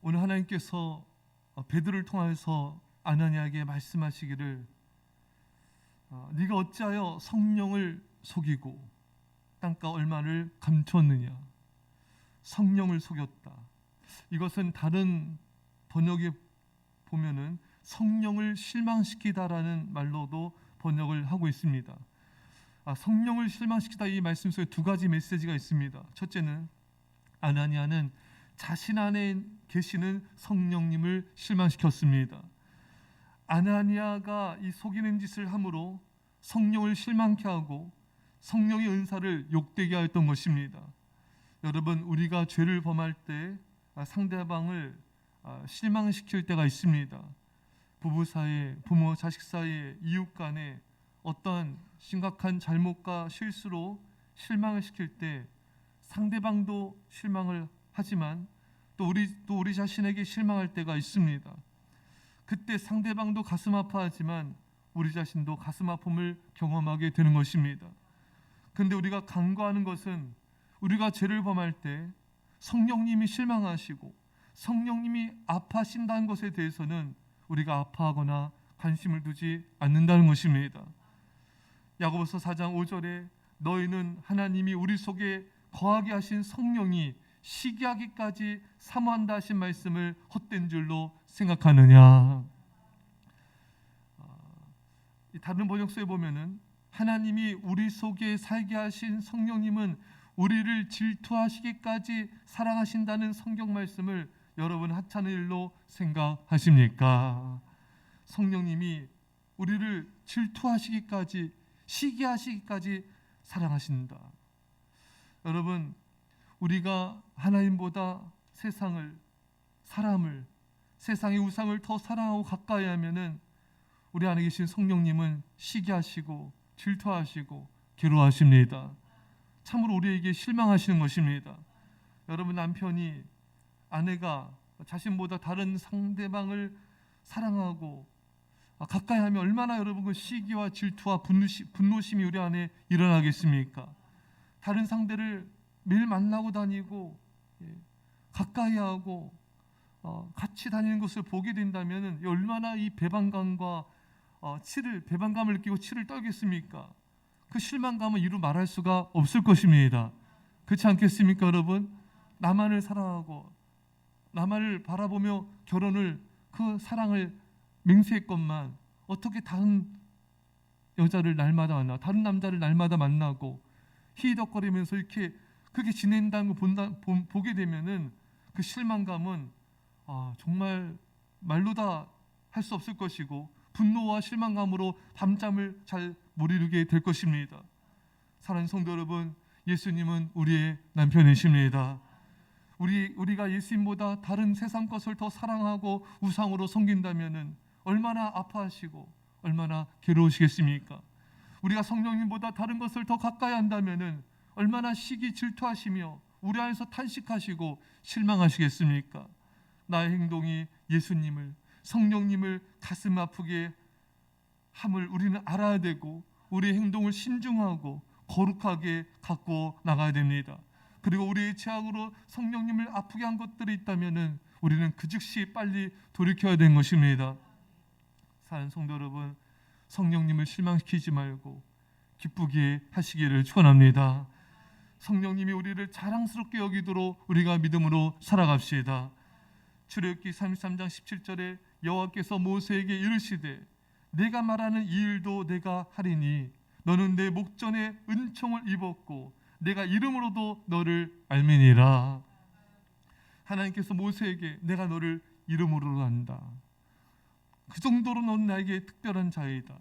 오늘 하나님께서 베드로를 통해서 아나니아에게 말씀하시기를 네가 어찌하여 성령을 속이고 땅가 얼마를 감추었느냐. 성령을 속였다. 이것은 다른 번역에 보면은 성령을 실망시키다라는 말로도 번역을 하고 있습니다. 성령을 실망시키다, 이 말씀 속에 두 가지 메시지가 있습니다. 첫째는 아나니아는 자신 안에 계시는 성령님을 실망시켰습니다. 아나니아가 이 속이는 짓을 함으로 성령을 실망케 하고 성령의 은사를 욕되게 하였던 것입니다. 여러분, 우리가 죄를 범할 때 상대방을 실망시킬 때가 있습니다. 부부 사이에, 부모 자식 사이에, 이웃 간에 어떠한 심각한 잘못과 실수로 실망을 시킬 때 상대방도 실망을 하지만 또 우리 자신에게 실망할 때가 있습니다. 그때 상대방도 가슴 아파하지만 우리 자신도 가슴 아픔을 경험하게 되는 것입니다. 그런데 우리가 간과하는 것은 우리가 죄를 범할 때 성령님이 실망하시고 성령님이 아파하신다는 것에 대해서는 우리가 아파하거나 관심을 두지 않는다는 것입니다. 야고보서 4장 5절에 너희는 하나님이 우리 속에 거하게 하신 성령이 시기하기까지 사모한다 하신 말씀을 헛된 줄로 생각하느냐. 다른 번역서에 보면은 하나님이 우리 속에 살게 하신 성령님은 우리를 질투하시기까지 사랑하신다는 성경 말씀을 여러분 하찮은 일로 생각하십니까? 성령님이 우리를 질투하시기까지, 시기하시기까지 사랑하신다. 여러분, 우리가 하나님보다 세상을, 사람을, 세상의 우상을 더 사랑하고 가까이 하면은 우리 안에 계신 성령님은 시기하시고 질투하시고 괴로워하십니다. 참으로 우리에게 실망하시는 것입니다. 여러분, 남편이, 아내가 자신보다 다른 상대방을 사랑하고 가까이 하면 얼마나 여러분 그 시기와 질투와 분노심이 우리 안에 일어나겠습니까? 다른 상대를 매일 만나고 다니고 가까이 하고 같이 다니는 것을 보게 된다면 얼마나 이 배반감과 배반감을 느끼고 치를 떨겠습니까? 그 실망감은 이루 말할 수가 없을 것입니다. 그렇지 않겠습니까, 여러분? 나만을 사랑하고 나만을 바라보며 결혼을, 그 사랑을 맹세했건만 어떻게 다른 여자를 날마다 만나, 다른 남자를 날마다 만나고 희덕거리면서 이렇게 그렇게 지낸다는 거 보게 되면은 그 실망감은 정말 말로 다 할 수 없을 것이고 분노와 실망감으로 밤잠을 잘 못 이루게 될 것입니다. 사랑하는 성도 여러분, 예수님은 우리의 남편이십니다. 우리가 예수님보다 다른 세상 것을 더 사랑하고 우상으로 섬긴다면은 얼마나 아파하시고 얼마나 괴로우시겠습니까? 우리가 성령님보다 다른 것을 더 가까이 한다면은 얼마나 시기 질투하시며 우리 안에서 탄식하시고 실망하시겠습니까? 나의 행동이 예수님을, 성령님을 가슴 아프게 함을 우리는 알아야 되고 우리의 행동을 신중하고 거룩하게 갖고 나가야 됩니다. 그리고 우리의 죄악으로 성령님을 아프게 한 것들이 있다면은 우리는 그 즉시 빨리 돌이켜야 되는 것입니다. 사랑하는 성도 여러분, 성령님을 실망시키지 말고 기쁘게 하시기를 축원합니다. 성령님이 우리를 자랑스럽게 여기도록 우리가 믿음으로 살아갑시다. 출애굽기 33장 17절에 여호와께서 모세에게 이르시되 내가 말하는 이 일도 내가 하리니 너는 내 목전에 은총을 입었고 내가 이름으로도 너를 알미니라. 하나님께서 모세에게 내가 너를 이름으로 안다. 그 정도로 너는 나에게 특별한 자이다.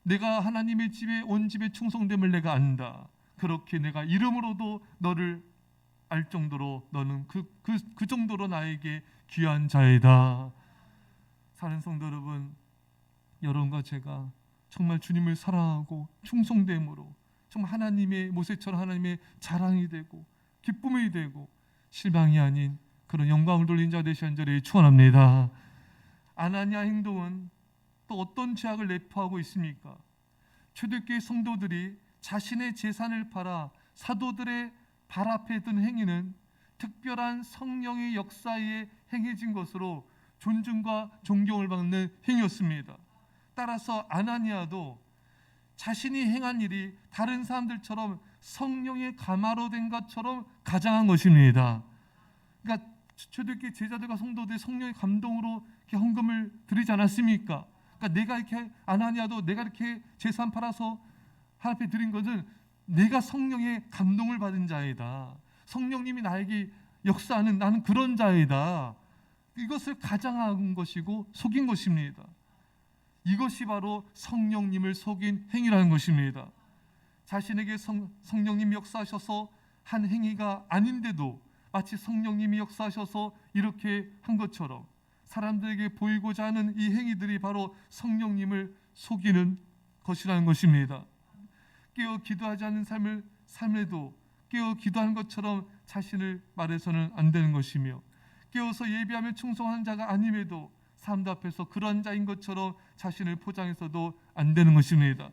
내가 하나님의 집에 온 집에 충성됨을 내가 안다. 그렇게 내가 이름으로도 너를 알 정도로 너는 그 정도로 나에게 귀한 자이다. 사랑하는 성도 여러분, 여러분과 제가 정말 주님을 사랑하고 충성됨으로 정말 하나님의, 모세처럼 하나님의 자랑이 되고 기쁨이 되고 실망이 아닌 그런 영광을 돌린 자 되시는 자를 축원합니다. 아나니아 행동은 또 어떤 죄악을 내포하고 있습니까? 초대교회 성도들이 자신의 재산을 팔아 사도들의 발 앞에 든 행위는 특별한 성령의 역사에 행해진 것으로 존중과 존경을 받는 행위였습니다. 따라서 아나니아도 자신이 행한 일이 다른 사람들처럼 성령의 감화로 된 것처럼 가장한 것입니다. 그러니까 초대교회 제자들과 성도들이 성령의 감동으로 이렇게 헌금을 드리지 않았습니까? 그러니까 내가 이렇게 아나니아도 내가 이렇게 재산 팔아서 하나님 앞에 드린 것은 내가 성령의 감동을 받은 자이다. 성령님이 나에게 역사하는 나는 그런 자이다. 이것을 가장한 것이고 속인 것입니다. 이것이 바로 성령님을 속인 행위라는 것입니다. 자신에게 성령님이 역사하셔서 한 행위가 아닌데도 마치 성령님이 역사하셔서 이렇게 한 것처럼 사람들에게 보이고자 하는 이 행위들이 바로 성령님을 속이는 것이라는 것입니다. 깨어 기도하지 않는 삶에도 깨어 기도하는 것처럼 자신을 말해서는 안 되는 것이며, 깨어서 예배하며 충성하는 자가 아님에도 사람들 앞에서 그런 자인 것처럼 자신을 포장해서도 안 되는 것입니다.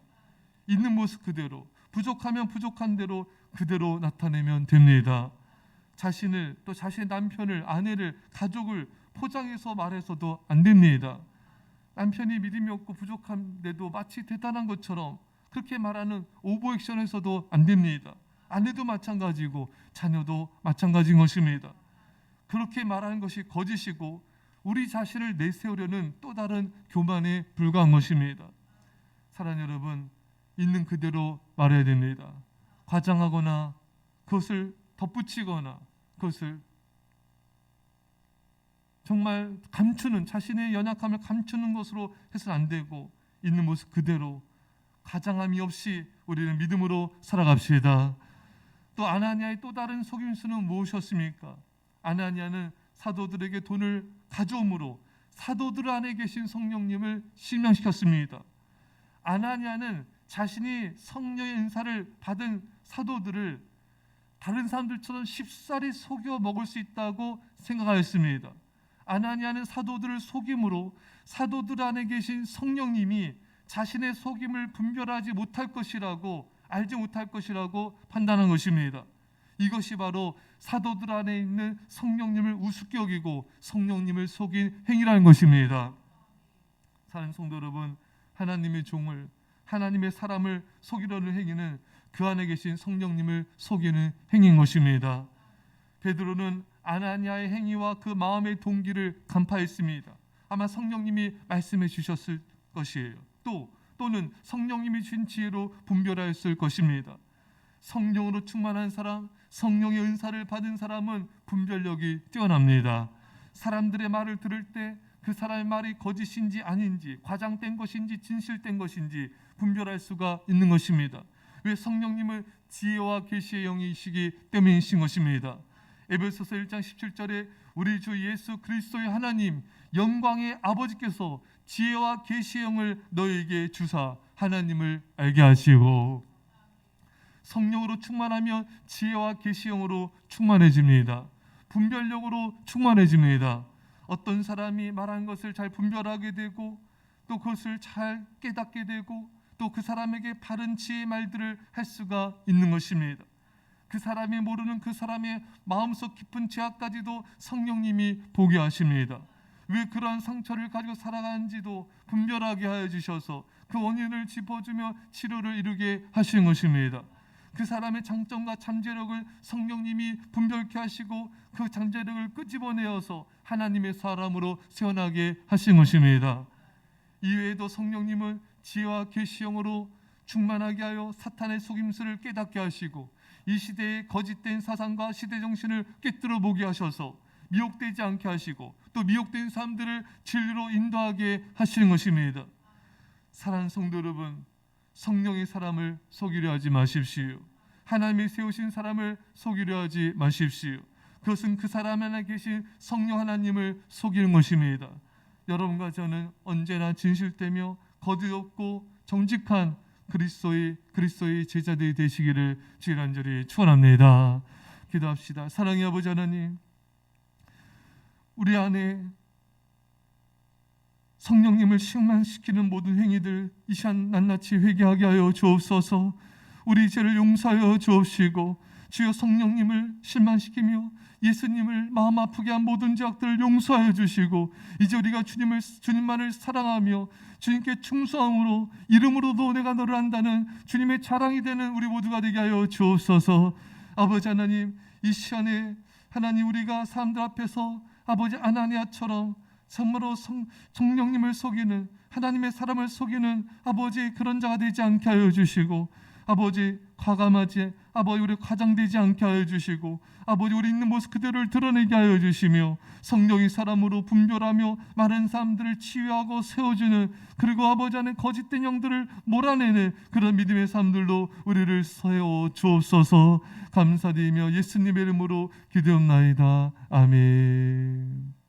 있는 모습 그대로, 부족하면 부족한 대로 그대로 나타내면 됩니다. 자신을, 또 자신의 남편을, 아내를, 가족을 포장해서 말해서도 안 됩니다. 남편이 믿음이 없고 부족한데도 마치 대단한 것처럼 그렇게 말하는 오버액션에서도 안 됩니다. 아내도 마찬가지고 자녀도 마찬가지인 것입니다. 그렇게 말하는 것이 거짓이고 우리 자신을 내세우려는 또 다른 교만에 불과한 것입니다. 사랑하는 여러분, 있는 그대로 말해야 됩니다. 과장하거나 그것을 덧붙이거나 그것을 정말 감추는, 자신의 연약함을 감추는 것으로 해서는 안 되고 있는 모습 그대로 가장함이 없이 우리는 믿음으로 살아갑시다. 또 아나니아의 또 다른 속임수는 무엇이었습니까? 아나니아는 사도들에게 돈을 가져옴으로 사도들 안에 계신 성령님을 실명시켰습니다. 아나니아는 자신이 성령의 은사를 받은 사도들을 다른 사람들처럼 쉽사리 속여 먹을 수 있다고 생각하였습니다. 아나니아는 사도들을 속임으로 사도들 안에 계신 성령님이 자신의 속임을 분별하지 못할 것이라고, 알지 못할 것이라고 판단한 것입니다. 이것이 바로 사도들 안에 있는 성령님을 우습게 여기고 성령님을 속인 행위라는 것입니다. 사랑하는 성도 여러분, 하나님의 종을, 하나님의 사람을 속이려는 행위는 그 안에 계신 성령님을 속이는 행위인 것입니다. 베드로는 아나니아의 행위와 그 마음의 동기를 간파했습니다. 아마 성령님이 말씀해 주셨을 것이에요. 또는 성령님이 주신 지혜로 분별하였을 것입니다. 성령으로 충만한 사람, 성령의 은사를 받은 사람은 분별력이 뛰어납니다. 사람들의 말을 들을 때 그 사람의 말이 거짓인지 아닌지, 과장된 것인지 진실된 것인지 분별할 수가 있는 것입니다. 왜? 성령님은 지혜와 계시의 영이시기 때문이신 것입니다. 에베소서 1장 17절에 우리 주 예수 그리스도의 하나님 영광의 아버지께서 지혜와 계시의 영을 너에게 주사 하나님을 알게 하시고, 성령으로 충만하면 지혜와 계시의 영으로 충만해집니다. 분별력으로 충만해집니다. 어떤 사람이 말하는 것을 잘 분별하게 되고 또 그것을 잘 깨닫게 되고 또 그 사람에게 바른 지혜의 말들을 할 수가 있는 것입니다. 그 사람이 모르는 그 사람의 마음속 깊은 죄악까지도 성령님이 보게 하십니다. 왜 그러한 상처를 가지고 살아가는지도 분별하게 하여 주셔서 그 원인을 짚어주며 치료를 이루게 하시는 것입니다. 그 사람의 장점과 잠재력을 성령님이 분별케 하시고 그 잠재력을 끄집어내어서 하나님의 사람으로 세워나게 하신 것입니다. 이외에도 성령님은 지혜와 계시형으로 충만하게 하여 사탄의 속임수를 깨닫게 하시고 이 시대의 거짓된 사상과 시대 정신을 꿰뚫어 보게 하셔서 미혹되지 않게 하시고 또 미혹된 사람들을 진리로 인도하게 하시는 것입니다. 사랑하는 성도 여러분, 성령의 사람을 속이려 하지 마십시오. 하나님이 세우신 사람을 속이려 하지 마십시오. 그것은 그 사람 안에 계신 성령 하나님을 속이는 것입니다. 여러분과 저는 언제나 진실되며 거짓 없고 정직한 그리스도의 제자들이 되시기를 주의 간절히 축원합니다. 기도합시다. 사랑의 아버지 하나님, 우리 안에 성령님을 실망시키는 모든 행위들 이 시간 낱낱이 회개하게 하여 주옵소서. 우리 죄를 용서하여 주옵시고 주여 성령님을 실망시키며 예수님을 마음 아프게 한 모든 죄악들을 용서하여 주시고 이제 우리가 주님만을 사랑하며 주님께 충성함으로 이름으로도 내가 너를 안다는 주님의 자랑이 되는 우리 모두가 되게 하여 주옵소서. 아버지 하나님, 이 시간에 하나님 우리가 사람들 앞에서 아버지 아나니아처럼 정말로 성령님을 속이는 하나님의 사람을 속이는 아버지 그런 자가 되지 않게 하여 주시고 아버지 과감하지 아버지 우리 과장되지 않게 하여 주시고 아버지 우리 있는 모습 그대로를 드러내게 하여 주시며 성령이 사람으로 분별하며 많은 사람들을 치유하고 세워주는 그리고 아버지 안에 거짓된 영들을 몰아내는 그런 믿음의 사람들로 우리를 세워 주옵소서. 감사드리며 예수님의 이름으로 기도합나이다. 아멘.